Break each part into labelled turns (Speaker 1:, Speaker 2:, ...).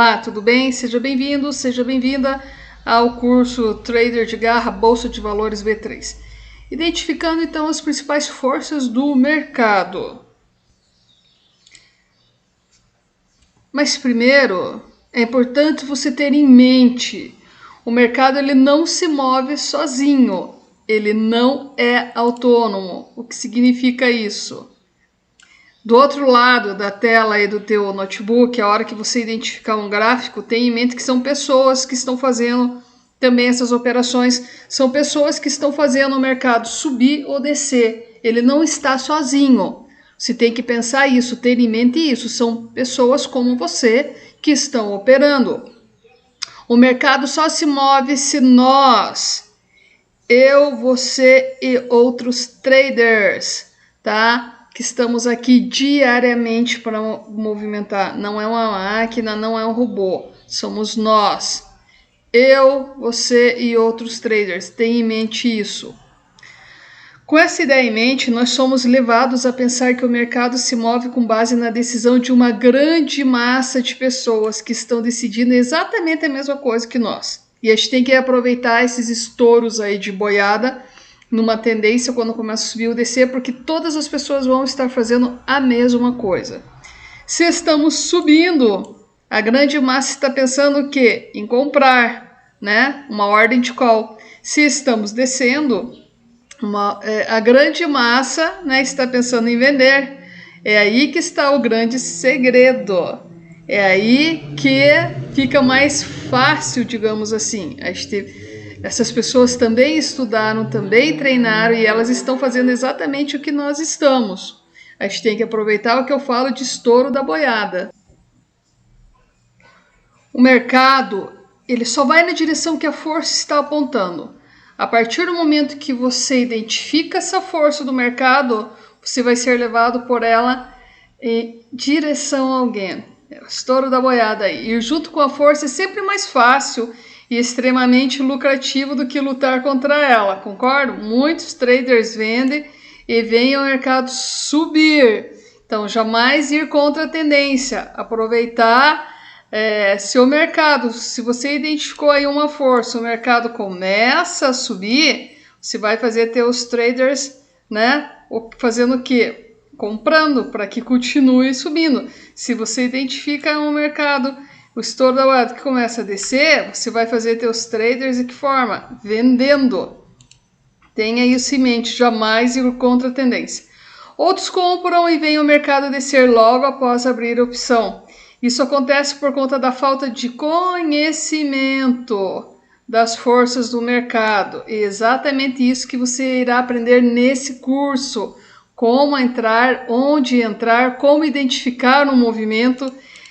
Speaker 1: Olá, tudo bem? Seja bem-vindo, seja bem-vinda ao curso Trader de Garra Bolsa de Valores B3. Identificando então as principais forças do mercado. Mas primeiro, é importante você ter em mente, o mercado ele não se move sozinho, ele não é autônomo. O que significa isso? Do outro lado da tela aí do teu notebook, a hora que você identificar um gráfico, tenha em mente que são pessoas que estão fazendo também essas operações, são pessoas que estão fazendo o mercado subir ou descer. Ele não está sozinho. Você tem que pensar isso, ter em mente isso. São pessoas como você que estão operando. O mercado só se move se nós, eu, você e outros traders, tá? Que estamos aqui diariamente para movimentar. Não é uma máquina, não é um robô. Somos nós. Eu, você e outros traders. Tenha em mente isso. Com essa ideia em mente, nós somos levados a pensar que o mercado se move com base na decisão de uma grande massa de pessoas que estão decidindo exatamente a mesma coisa que nós. E a gente tem que aproveitar esses estouros aí de boiada numa tendência quando começa a subir ou descer, porque todas as pessoas vão estar fazendo a mesma coisa. Se estamos subindo, a grande massa está pensando o quê? Em comprar, né? Uma ordem de call. Se estamos descendo, a grande massa, né, está pensando em vender. É aí que está o grande segredo. É aí que fica mais fácil, digamos assim. Essas pessoas também estudaram, também treinaram e elas estão fazendo exatamente o que nós estamos. A gente tem que aproveitar o que eu falo de estouro da boiada. O mercado, ele só vai na direção que a força está apontando. A partir do momento que você identifica essa força do mercado, você vai ser levado por ela em direção a alguém. É o estouro da boiada aí. Ir junto com a força é sempre mais fácil e extremamente lucrativo do que lutar contra ela, concordo? Muitos traders vendem e veem o mercado subir. Então, jamais ir contra a tendência. Aproveitar se você identificou aí uma força, o mercado começa a subir, você vai fazer teus traders, né? Fazendo o quê? Comprando para que continue subindo. Se você identifica um mercado, o estouro da boiada que começa a descer, você vai fazer teus traders de que forma? Vendendo. Tenha isso em mente, jamais ir contra a tendência. Outros compram e veem o mercado descer logo após abrir a opção. Isso acontece por conta da falta de conhecimento das forças do mercado. É exatamente isso que você irá aprender nesse curso. Como entrar, onde entrar, como identificar um movimento.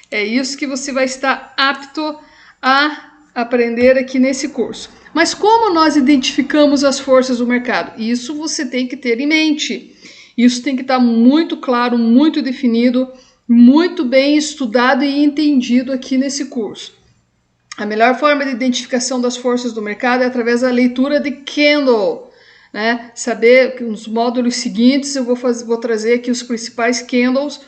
Speaker 1: É isso que você vai estar apto a aprender aqui nesse curso. Mas como nós identificamos as forças do mercado? Isso você tem que ter em mente. Isso tem que estar muito claro, muito definido, muito bem estudado e entendido aqui nesse curso. A melhor forma de identificação das forças do mercado é através da leitura de candle, né? Saber que nos módulos seguintes eu vou trazer aqui os principais candles.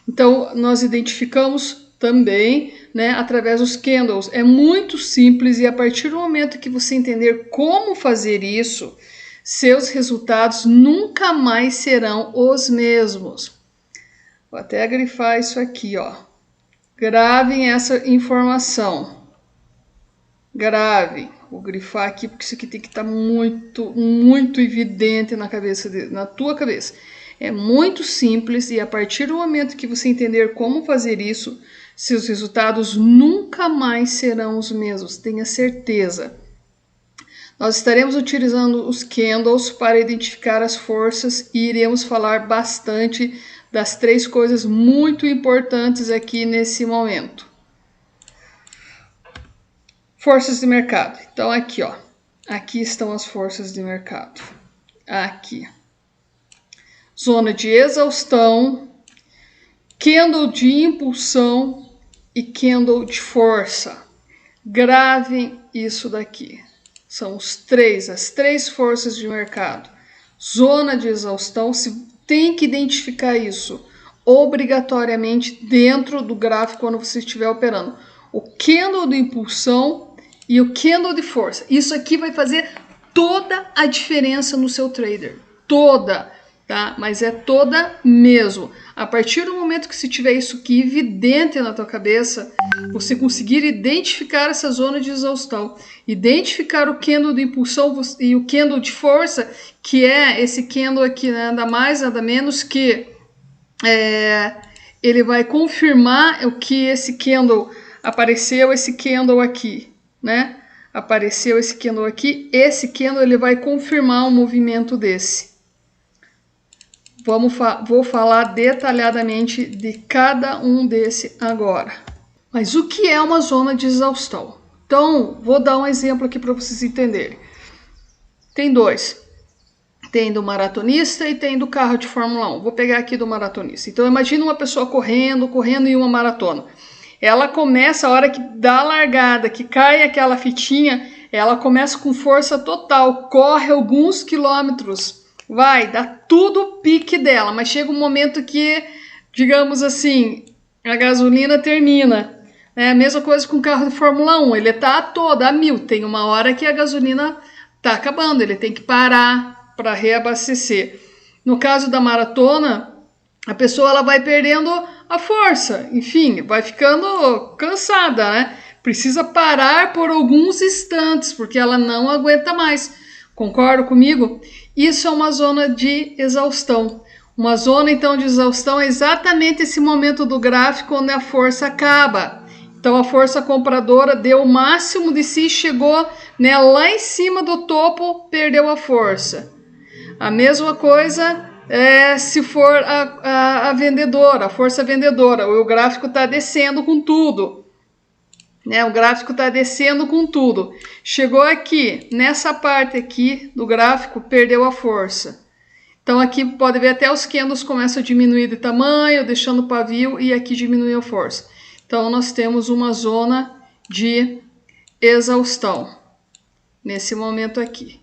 Speaker 1: Então nós identificamos também, né, através dos candles. É muito simples e a partir do momento que você entender como fazer isso, seus resultados nunca mais serão os mesmos. Vou até grifar isso aqui, ó. Gravem essa informação. Gravem. Vou grifar aqui porque isso aqui tem que estar muito, muito evidente na tua cabeça. É muito simples e a partir do momento que você entender como fazer isso, seus resultados nunca mais serão os mesmos. Tenha certeza. Nós estaremos utilizando os candles para identificar as forças e iremos falar bastante das 3 coisas muito importantes aqui nesse momento. Forças de mercado. Então aqui, ó. Aqui estão as forças de mercado. Aqui. Zona de exaustão, candle de impulsão e candle de força. Gravem isso daqui. São as 3 forças de mercado. Zona de exaustão, se tem que identificar isso obrigatoriamente dentro do gráfico quando você estiver operando. o candle de impulsão e o candle de força. Isso aqui vai fazer toda a diferença no seu trader. Toda, tá? Mas é toda mesmo. A partir do momento que você tiver isso aqui evidente na tua cabeça, você conseguir identificar essa zona de exaustão, identificar o candle de impulsão e o candle de força, que é esse candle aqui, né? Nada mais, nada menos que ele vai confirmar o que esse candle apareceu, esse candle aqui, né? Apareceu esse candle aqui, esse candle ele vai confirmar um movimento desse. Vou falar detalhadamente de cada um desse agora. Mas o que é uma zona de exaustão? Então, vou dar um exemplo aqui para vocês entenderem. Tem dois. Tem do maratonista e tem do carro de Fórmula 1. Vou pegar aqui do maratonista. Então, imagina uma pessoa correndo em uma maratona. Ela começa, a hora que dá a largada, que cai aquela fitinha, ela começa com força total, corre alguns quilômetros, dá tudo o pique dela, mas chega um momento que, digamos assim, a gasolina termina. É a mesma coisa com o carro de Fórmula 1, ele tá todo a 1000, tem uma hora que a gasolina tá acabando, ele tem que parar para reabastecer. No caso da maratona, a pessoa ela vai perdendo a força, enfim, vai ficando cansada, né? Precisa parar por alguns instantes, porque ela não aguenta mais. Concorda comigo? Isso é uma zona de exaustão. Uma zona, então, de exaustão é exatamente esse momento do gráfico onde a força acaba. Então, a força compradora deu o máximo de si, chegou, né, lá em cima do topo, perdeu a força. A mesma coisa se for a vendedora, a força vendedora. O gráfico está descendo com tudo. Né? O gráfico está descendo com tudo. Chegou aqui, nessa parte aqui do gráfico, perdeu a força. Então aqui pode ver até os candles começam a diminuir de tamanho, deixando o pavio, e aqui diminui a força. Então nós temos uma zona de exaustão. Nesse momento aqui.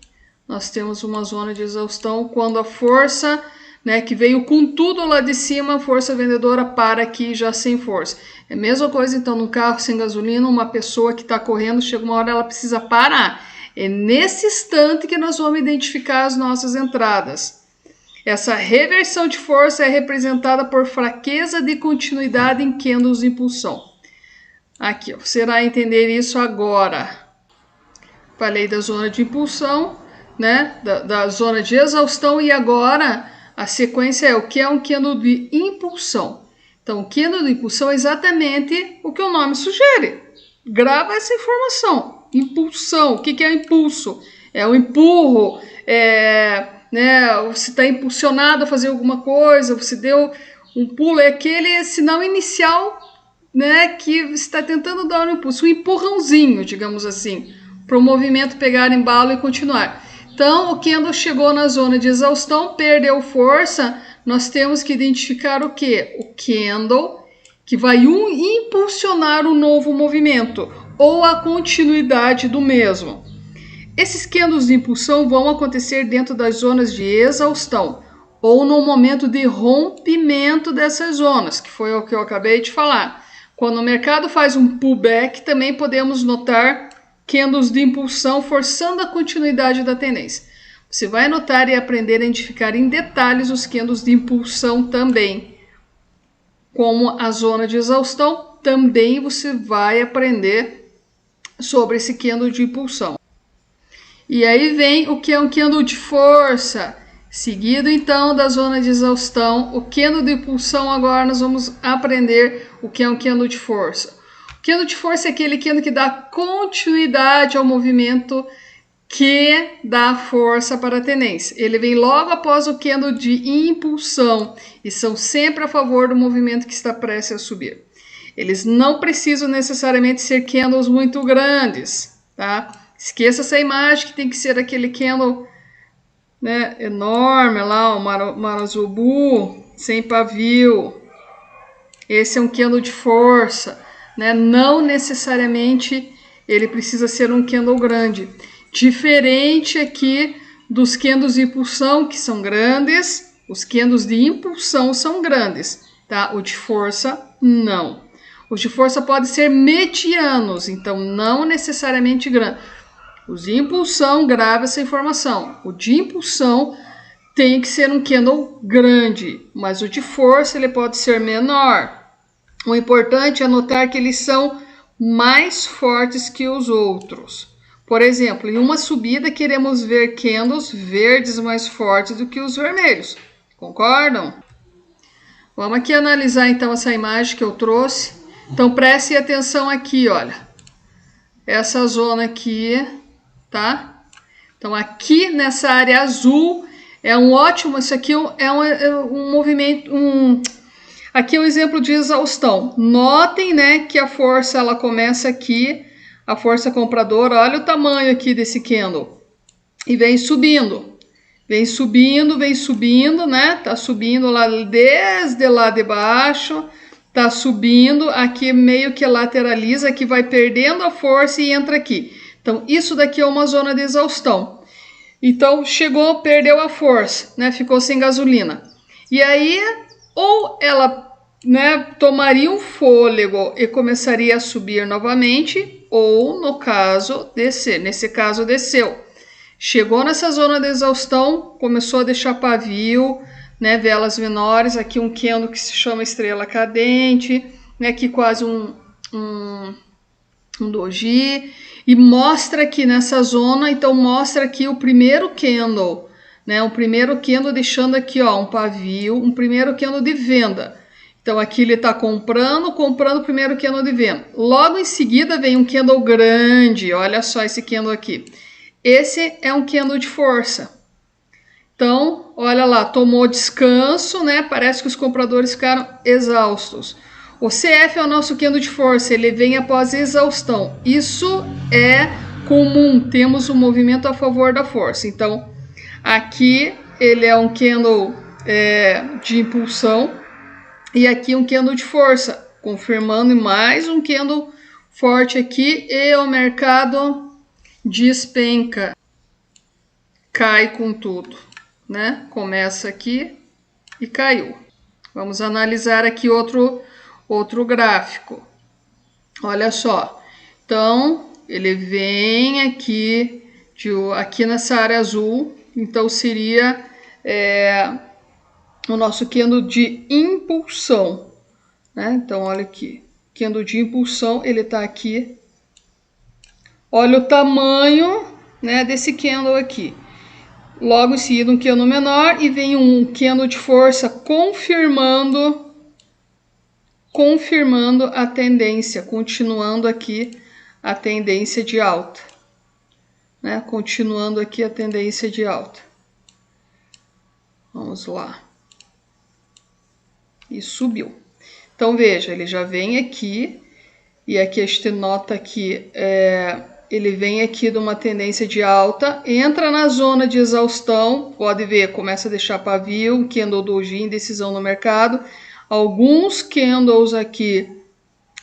Speaker 1: Nós temos uma zona de exaustão quando a força, né, que veio com tudo lá de cima, a força vendedora para aqui já sem força. É a mesma coisa, então, num carro sem gasolina, uma pessoa que está correndo, chega uma hora ela precisa parar. É nesse instante que nós vamos identificar as nossas entradas. Essa reversão de força é representada por fraqueza de continuidade em candles de impulsão. Aqui, ó, você vai entender isso agora. Falei da zona de impulsão, né, da zona de exaustão, e agora a sequência é o que é um candle de impulsão. Então, o candle de impulsão é exatamente o que o nome sugere. Grava essa informação. Impulsão. O que é impulso? É o empurro, né, você está impulsionado a fazer alguma coisa, você deu um pulo, é aquele sinal inicial, né, que você está tentando dar um impulso, um empurrãozinho, digamos assim, para o movimento pegar embalo e continuar. Então, o candle chegou na zona de exaustão, perdeu força, nós temos que identificar o quê? O candle que vai impulsionar um novo movimento ou a continuidade do mesmo. Esses candles de impulsão vão acontecer dentro das zonas de exaustão ou no momento de rompimento dessas zonas, que foi o que eu acabei de falar. Quando o mercado faz um pullback, também podemos notar candles de impulsão forçando a continuidade da tendência. Você vai notar e aprender a identificar em detalhes os candles de impulsão também. Como a zona de exaustão, também você vai aprender sobre esse candle de impulsão. E aí vem o que é um candle de força. Seguido então da zona de exaustão, o candle de impulsão, agora nós vamos aprender o que é um candle de força. O candle de força é aquele candle que dá continuidade ao movimento que dá força para a tendência. Ele vem logo após o candle de impulsão e são sempre a favor do movimento que está prestes a subir. Eles não precisam necessariamente ser candles muito grandes, tá? Esqueça essa imagem que tem que ser aquele candle, né, enorme lá, o Marazobu, sem pavio. Esse é um candle de força, né? Não necessariamente ele precisa ser um candle grande. Diferente aqui dos candles de impulsão, que são grandes, os candles de impulsão são grandes, tá? O de força, não. Os de força podem ser medianos, então não necessariamente grandes. Os de impulsão, grava essa informação. O de impulsão tem que ser um candle grande, mas o de força ele pode ser menor. O importante é notar que eles são mais fortes que os outros. Por exemplo, em uma subida queremos ver candles verdes mais fortes do que os vermelhos. Concordam? Vamos aqui analisar então essa imagem que eu trouxe. Então preste atenção aqui, olha. Essa zona aqui, tá? Então aqui nessa área azul é um ótimo, isso aqui é um movimento, aqui é um exemplo de exaustão. Notem, né, que a força ela começa aqui, a força compradora, olha o tamanho aqui desse candle. E vem subindo. Vem subindo, né? Tá subindo lá desde lá de baixo, tá subindo, aqui meio que lateraliza, aqui vai perdendo a força e entra aqui. Então, isso daqui é uma zona de exaustão. Então, chegou, perdeu a força, né? Ficou sem gasolina. E aí, ou ela, né, tomaria um fôlego e começaria a subir novamente, ou, no caso, descer. Nesse caso, desceu. Chegou nessa zona de exaustão, começou a deixar pavio, né, velas menores, aqui um candle que se chama estrela cadente, né, aqui quase um doji, e mostra aqui nessa zona, então mostra aqui o primeiro candle, né, o primeiro candle deixando aqui, ó, um pavio, um primeiro candle de venda. Então aqui ele está comprando o primeiro candle de venda. Logo em seguida vem um candle grande, olha só esse candle aqui. Esse é um candle de força. Então, olha lá, tomou descanso, né? Parece que os compradores ficaram exaustos. O CF é o nosso candle de força, ele vem após exaustão. Isso é comum, temos um movimento a favor da força. Então, aqui ele é um candle de impulsão e aqui um candle de força, confirmando mais um candle forte aqui e o mercado despenca, cai com tudo, né? Começa aqui e caiu. Vamos analisar aqui outro gráfico. Olha só. Então, ele vem aqui, aqui nessa área azul. Então, seria o nosso candle de impulsão, né? Então, olha aqui. Candle de impulsão, ele está aqui. Olha o tamanho, né, desse candle aqui. Logo em seguida um candle menor e vem um candle de força confirmando a tendência, continuando aqui a tendência de alta, né? Continuando aqui a tendência de alta. Vamos lá. E subiu. Então veja, ele já vem aqui e aqui a gente nota que ele vem aqui de uma tendência de alta, entra na zona de exaustão, pode ver, começa a deixar pavio, um candle doji, indecisão no mercado, alguns candles aqui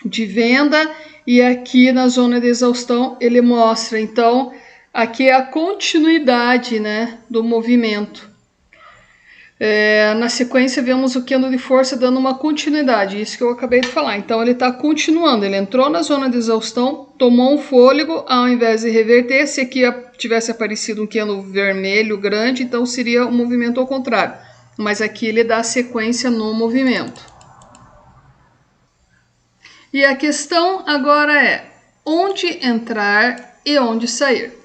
Speaker 1: de venda e aqui na zona de exaustão ele mostra, então, aqui é a continuidade, né, do movimento. Na sequência vemos o candle de força dando uma continuidade, isso que eu acabei de falar. Então ele está continuando, ele entrou na zona de exaustão, tomou um fôlego, ao invés de reverter, se aqui tivesse aparecido um candle vermelho grande, então seria um movimento ao contrário. Mas aqui ele dá sequência no movimento. E a questão agora é, onde entrar e onde sair?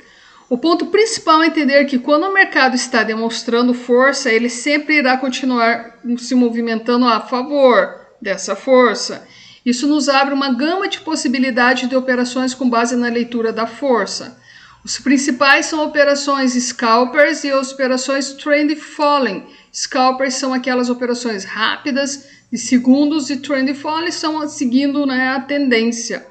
Speaker 1: O ponto principal é entender que quando o mercado está demonstrando força, ele sempre irá continuar se movimentando a favor dessa força. Isso nos abre uma gama de possibilidades de operações com base na leitura da força. Os principais são operações scalpers e as operações trend following. Scalpers são aquelas operações rápidas de segundos e trend following são seguindo, né, a tendência.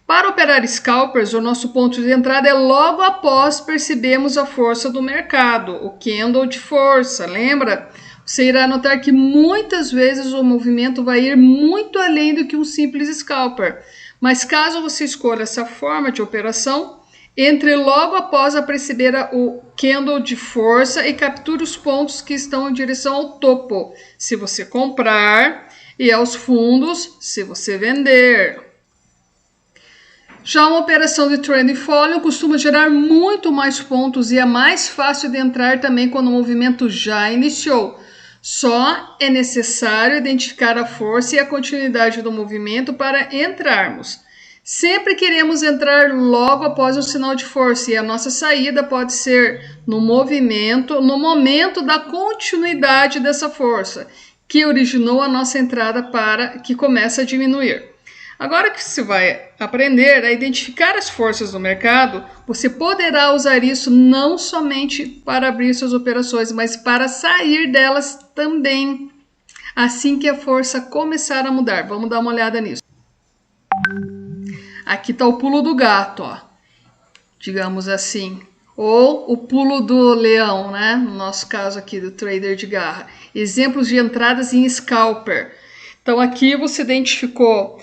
Speaker 1: Para operar scalpers, o nosso ponto de entrada é logo após percebemos a força do mercado, o candle de força, lembra? Você irá notar que muitas vezes o movimento vai ir muito além do que um simples scalper. Mas caso você escolha essa forma de operação, entre logo após a perceber o candle de força e capture os pontos que estão em direção ao topo. Se você comprar, e aos fundos se você vender. Já uma operação de trailing volume costuma gerar muito mais pontos e é mais fácil de entrar também quando o movimento já iniciou. Só é necessário identificar a força e a continuidade do movimento para entrarmos. Sempre queremos entrar logo após o sinal de força e a nossa saída pode ser no momento da continuidade dessa força, que originou a nossa entrada que começa a diminuir. Agora que você vai aprender a identificar as forças do mercado, você poderá usar isso não somente para abrir suas operações, mas para sair delas também, assim que a força começar a mudar. Vamos dar uma olhada nisso. Aqui está o pulo do gato, ó, digamos assim, ou o pulo do leão, né? No nosso caso aqui do trader de garra. Exemplos de entradas em scalper. Então aqui você identificou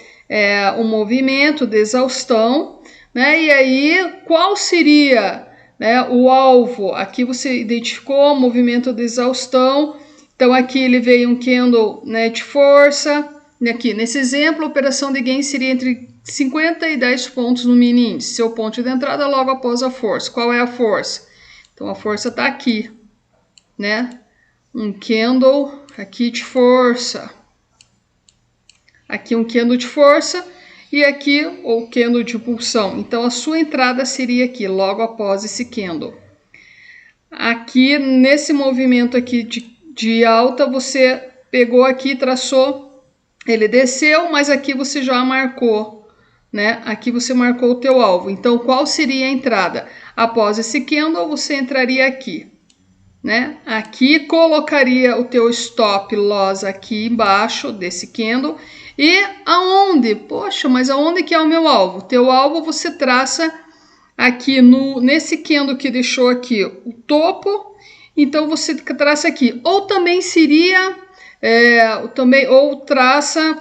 Speaker 1: o movimento de exaustão, né? E aí qual seria, né, o alvo? Aqui você identificou o movimento de exaustão. Então aqui ele veio um candle, né, de força. Aqui nesse exemplo, a operação de gain seria entre 50 e 10 pontos no mini índice. Seu ponto de entrada logo após a força. Qual é a força? Então a força está aqui, né? Um candle aqui de força. Aqui um candle de força e aqui o candle de impulsão. Então a sua entrada seria aqui, logo após esse candle. Aqui nesse movimento aqui de alta, você pegou aqui, traçou, ele desceu, mas aqui você já marcou, né? Aqui você marcou o teu alvo. Então qual seria a entrada? Após esse candle, você entraria aqui, né? Aqui colocaria o teu stop loss aqui embaixo desse candle. E aonde? Poxa, mas aonde que é o meu alvo? Teu alvo você traça aqui nesse candle que deixou aqui o topo. Então você traça aqui. Ou também seria ou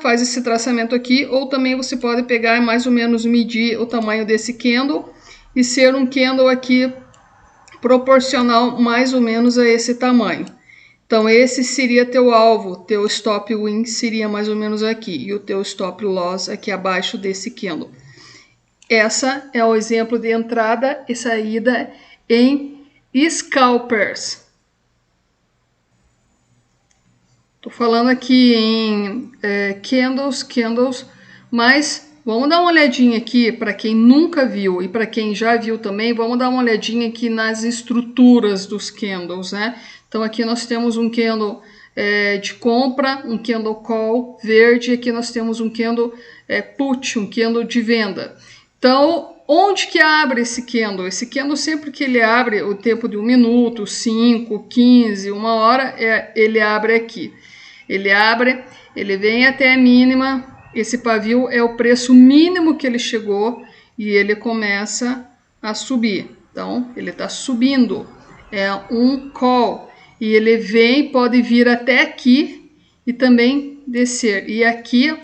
Speaker 1: faz esse traçamento aqui, ou também você pode pegar e mais ou menos medir o tamanho desse candle e ser um candle aqui proporcional mais ou menos a esse tamanho. Então esse seria teu alvo, teu stop win seria mais ou menos aqui e o teu stop loss aqui abaixo desse candle. Essa é o exemplo de entrada e saída em scalpers. Estou falando aqui em candles, mas vamos dar uma olhadinha aqui para quem nunca viu e para quem já viu também, vamos dar uma olhadinha aqui nas estruturas dos candles, né? Então aqui nós temos um candle de compra, um candle call verde, aqui nós temos um candle put, um candle de venda. Então, onde que abre esse candle? Esse candle sempre que ele abre o tempo de 1 minuto, 5, 15, 1 hora, ele abre aqui. Ele abre, ele vem até a mínima, esse pavio é o preço mínimo que ele chegou e ele começa a subir. Então, ele está subindo, é um call. E ele vem, pode vir até aqui e também descer. E aqui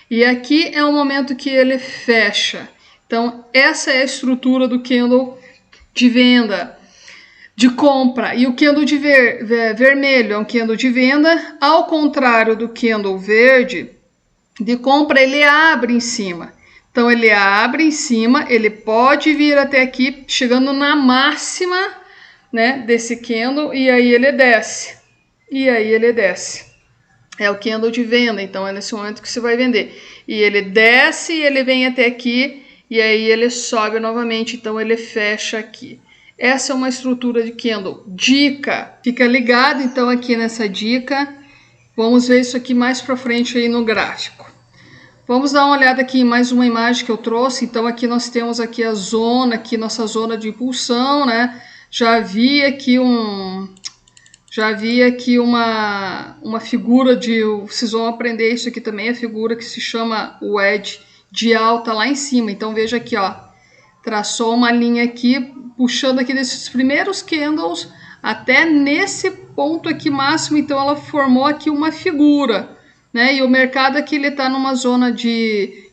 Speaker 1: é o momento que ele fecha. Então, essa é a estrutura do candle de venda, de compra. E o candle de vermelho é um candle de venda, ao contrário do candle verde de compra, ele abre em cima. Então, ele abre em cima, ele pode vir até aqui, chegando na máxima, né, desse candle, e aí ele desce. E aí ele desce. É o candle de venda, então é nesse momento que você vai vender. E ele desce, ele vem até aqui, e aí ele sobe novamente, então ele fecha aqui. Essa é uma estrutura de candle. Dica, fica ligado então aqui nessa dica. Vamos ver isso aqui mais para frente aí no gráfico. Vamos dar uma olhada aqui em mais uma imagem que eu trouxe. Então aqui nós temos aqui a zona, aqui nossa zona de impulsão, né? Já vi aqui uma figura vocês vão aprender isso aqui também, a figura que se chama wedge de alta lá em cima. Então veja aqui, ó, traçou uma linha aqui, puxando aqui desses primeiros candles até nesse ponto aqui máximo, então ela formou aqui uma figura, né? E o mercado aqui ele está numa zona de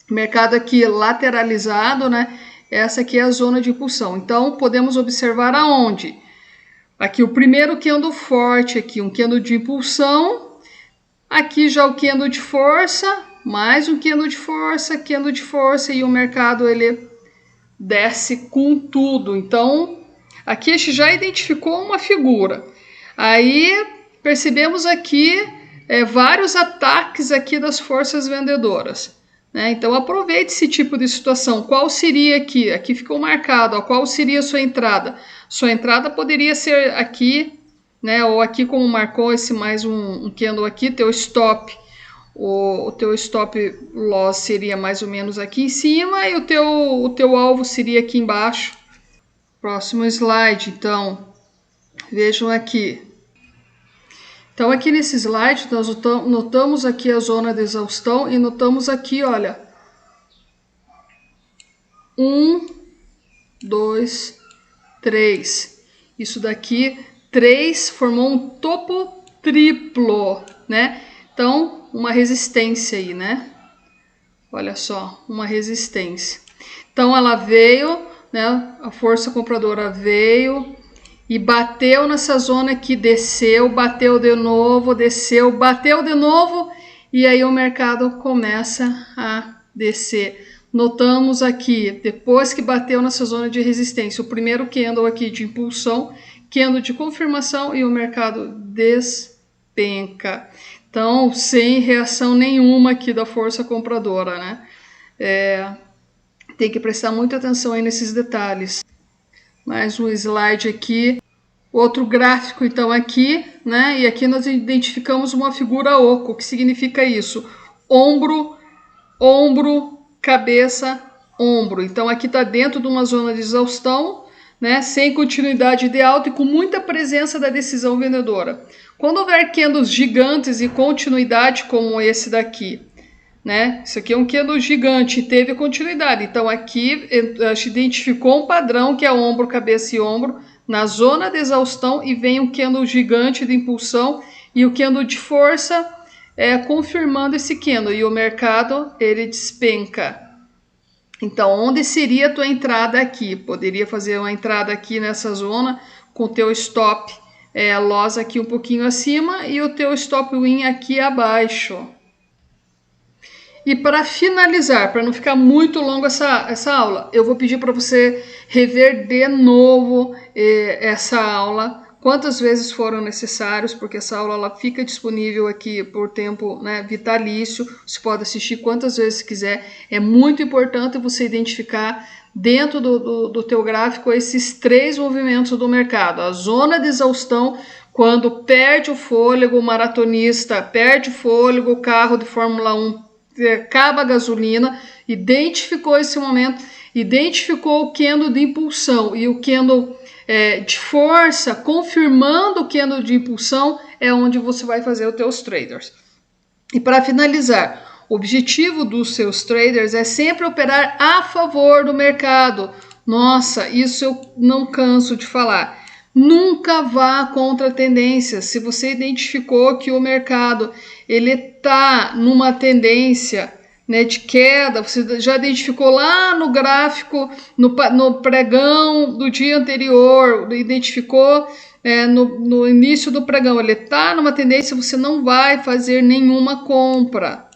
Speaker 1: mercado aqui lateralizado, né? Essa aqui é a zona de impulsão. Então podemos observar aonde? Aqui o primeiro candle forte aqui, um candle de impulsão, Aqui já o candle de força, mais um candle de força e o mercado ele desce com tudo. Então, aqui a gente já identificou uma figura. Aí percebemos aqui vários ataques aqui das forças vendedoras. Né? Então aproveite esse tipo de situação. Qual seria aqui? Aqui ficou marcado. Ó, qual seria a sua entrada? Sua entrada poderia ser aqui, né? Ou aqui como marcou esse mais um candle aqui, teu stop. O teu stop loss seria mais ou menos aqui em cima e o teu alvo seria aqui embaixo. Próximo slide, então, vejam aqui. Então aqui nesse slide nós notamos aqui a zona de exaustão e notamos aqui, olha, 1, 2, 3. Isso daqui, 3 formou um topo triplo, né? Então, uma resistência aí, né? Olha só, uma resistência. Então ela veio, né? A força compradora veio e bateu nessa zona aqui, desceu, bateu de novo, desceu, bateu de novo e aí o mercado começa a descer. Notamos aqui, depois que bateu nessa zona de resistência, o primeiro candle aqui de impulsão, candle de confirmação e o mercado despenca. Então, sem reação nenhuma aqui da força compradora, né? Tem que prestar muita atenção aí nesses detalhes. Mais um slide aqui. Outro gráfico, então, aqui, né? E aqui nós identificamos uma figura oco. O que significa isso? Ombro, ombro, cabeça, ombro. Então, aqui está dentro de uma zona de exaustão, né? Sem continuidade de alta e com muita presença da decisão vendedora. Quando houver candles gigantes e continuidade como esse daqui, né? Isso aqui é um candle gigante, teve continuidade. Então aqui a gente identificou um padrão que é ombro, cabeça e ombro na zona de exaustão e vem um candle gigante de impulsão e o candle de força confirmando esse candle e o mercado ele despenca. Então onde seria a tua entrada aqui? Poderia fazer uma entrada aqui nessa zona com o teu stop loss aqui um pouquinho acima e o teu stop win aqui abaixo. E para finalizar, para não ficar muito longa essa aula, eu vou pedir para você rever de novo essa aula, quantas vezes foram necessários, porque essa aula ela fica disponível aqui por tempo, né, vitalício, você pode assistir quantas vezes quiser. É muito importante você identificar dentro do teu gráfico esses 3 movimentos do mercado. A zona de exaustão, quando perde o fôlego, o maratonista perde o fôlego, o carro de Fórmula 1 acaba a gasolina, identificou esse momento, identificou o candle de impulsão e o candle de força, confirmando o candle de impulsão, é onde você vai fazer os teus traders. E para finalizar, o objetivo dos seus traders é sempre operar a favor do mercado. Nossa, isso eu não canso de falar. Nunca vá contra a tendência. Se você identificou que o mercado ele está numa tendência, né, de queda, você já identificou lá no gráfico, no pregão do dia anterior, identificou no início do pregão, ele está numa tendência, você não vai fazer nenhuma compra.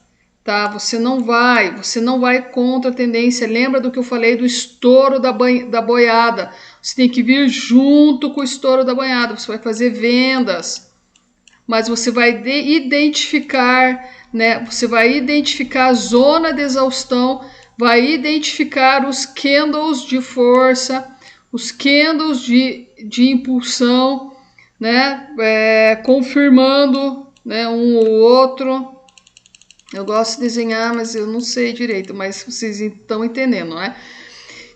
Speaker 1: Tá? Você não vai contra a tendência. Lembra do que eu falei do estouro da boiada? Você tem que vir junto com o estouro da boiada. Você vai fazer vendas, mas você vai identificar, né? Você vai identificar a zona de exaustão, vai identificar os candles de força, os candles de impulsão, né? Confirmando, né, um ou outro. Eu gosto de desenhar, mas eu não sei direito, mas vocês estão entendendo, né?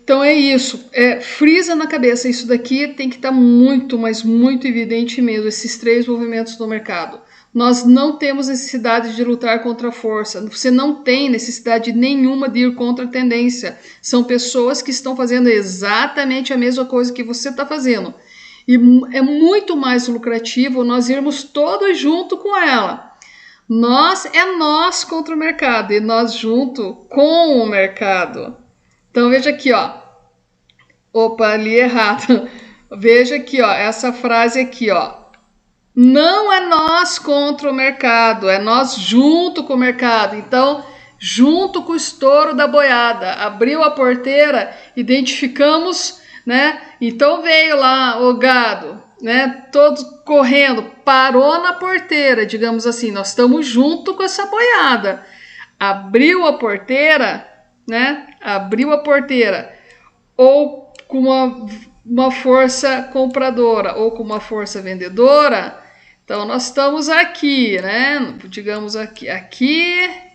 Speaker 1: Então é isso, frisa na cabeça, isso daqui tem que estar muito, mas muito evidente mesmo, esses 3 movimentos do mercado. Nós não temos necessidade de lutar contra a força, você não tem necessidade nenhuma de ir contra a tendência. São pessoas que estão fazendo exatamente a mesma coisa que você está fazendo. E é muito mais lucrativo nós irmos todos junto com ela. Nós contra o mercado e nós junto com o mercado. Então veja aqui, ó. Opa, li errado. Veja aqui, ó, essa frase aqui, ó. Não é nós contra o mercado, é nós junto com o mercado. Então, junto com o estouro da boiada, abriu a porteira, identificamos, né? Então veio lá o gado, né? Todos correndo, parou na porteira, digamos assim. Nós estamos junto com essa boiada. Abriu a porteira, né? Abriu a porteira, ou com uma força compradora ou com uma força vendedora. Então nós estamos aqui, né? Digamos aqui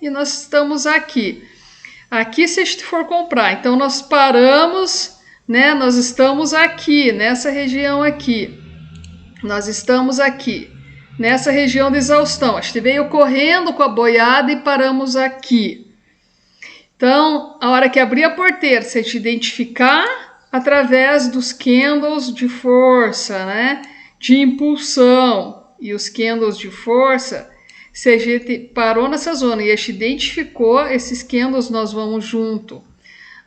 Speaker 1: e nós estamos aqui. Aqui se a gente for comprar, então nós paramos, né? Nós estamos aqui nessa região aqui. Nós estamos aqui nessa região de exaustão. A gente veio correndo com a boiada e paramos aqui. Então, a hora que abrir a porteira, você te identificar através dos candles de força, né? De impulsão. E os candles de força, se a gente parou nessa zona e a gente identificou esses candles, nós vamos junto.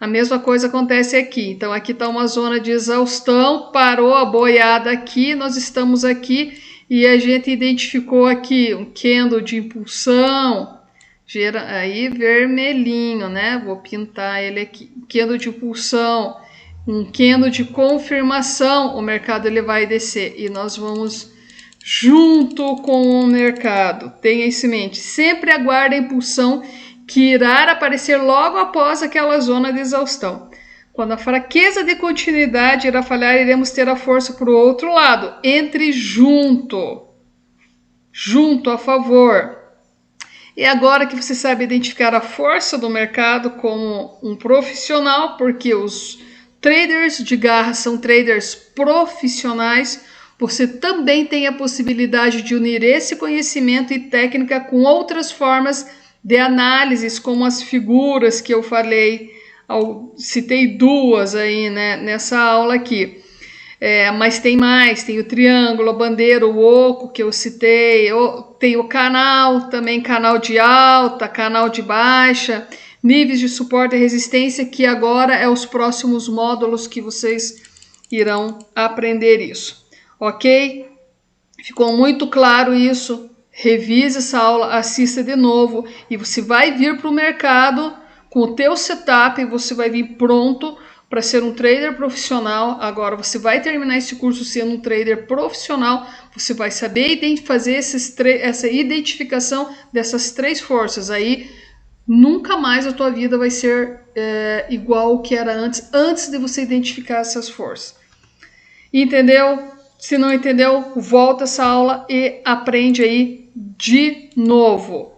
Speaker 1: A mesma coisa acontece aqui. Então, aqui está uma zona de exaustão, parou a boiada aqui, nós estamos aqui e a gente identificou aqui um candle de impulsão, aí vermelhinho, né? Vou pintar ele aqui. Um candle de impulsão, um candle de confirmação, o mercado ele vai descer e nós vamos junto com o mercado. Tenha isso em mente. Sempre aguarde a impulsão que irá aparecer logo após aquela zona de exaustão. Quando a fraqueza de continuidade irá falhar, iremos ter a força para o outro lado. Entre junto. Junto, a favor. E agora que você sabe identificar a força do mercado como um profissional, porque os traders de garra são traders profissionais, você também tem a possibilidade de unir esse conhecimento e técnica com outras formas de análises, como as figuras que eu falei, citei duas aí, né, nessa aula aqui. Mas tem mais, tem o triângulo, a bandeira, o oco que eu citei, tem o canal, também canal de alta, canal de baixa, níveis de suporte e resistência, que agora é os próximos módulos que vocês irão aprender isso. Ok? Ficou muito claro isso? Revise essa aula, assista de novo e você vai vir para o mercado com o teu setup, você vai vir pronto para ser um trader profissional. Agora você vai terminar esse curso sendo um trader profissional, você vai saber fazer essa identificação dessas três forças aí. Nunca mais a tua vida vai ser igual ao que era antes de você identificar essas forças. Entendeu? Se não entendeu, volta essa aula e aprende aí de novo.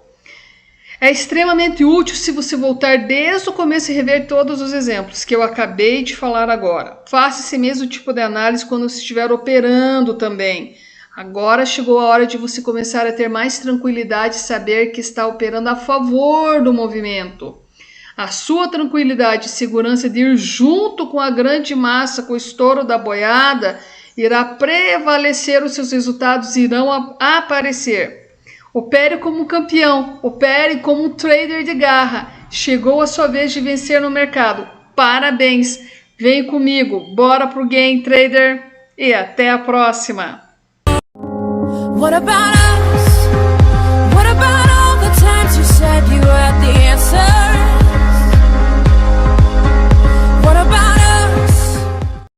Speaker 1: É extremamente útil se você voltar desde o começo e rever todos os exemplos que eu acabei de falar agora. Faça esse mesmo tipo de análise quando você estiver operando também. Agora chegou a hora de você começar a ter mais tranquilidade e saber que está operando a favor do movimento. A sua tranquilidade e segurança de ir junto com a grande massa, com o estouro da boiada, irá prevalecer, os seus resultados irão aparecer. Opere como um campeão, opere como um trader de garra. Chegou a sua vez de vencer no mercado. Parabéns! Vem comigo, bora pro game, trader, e até a próxima! What about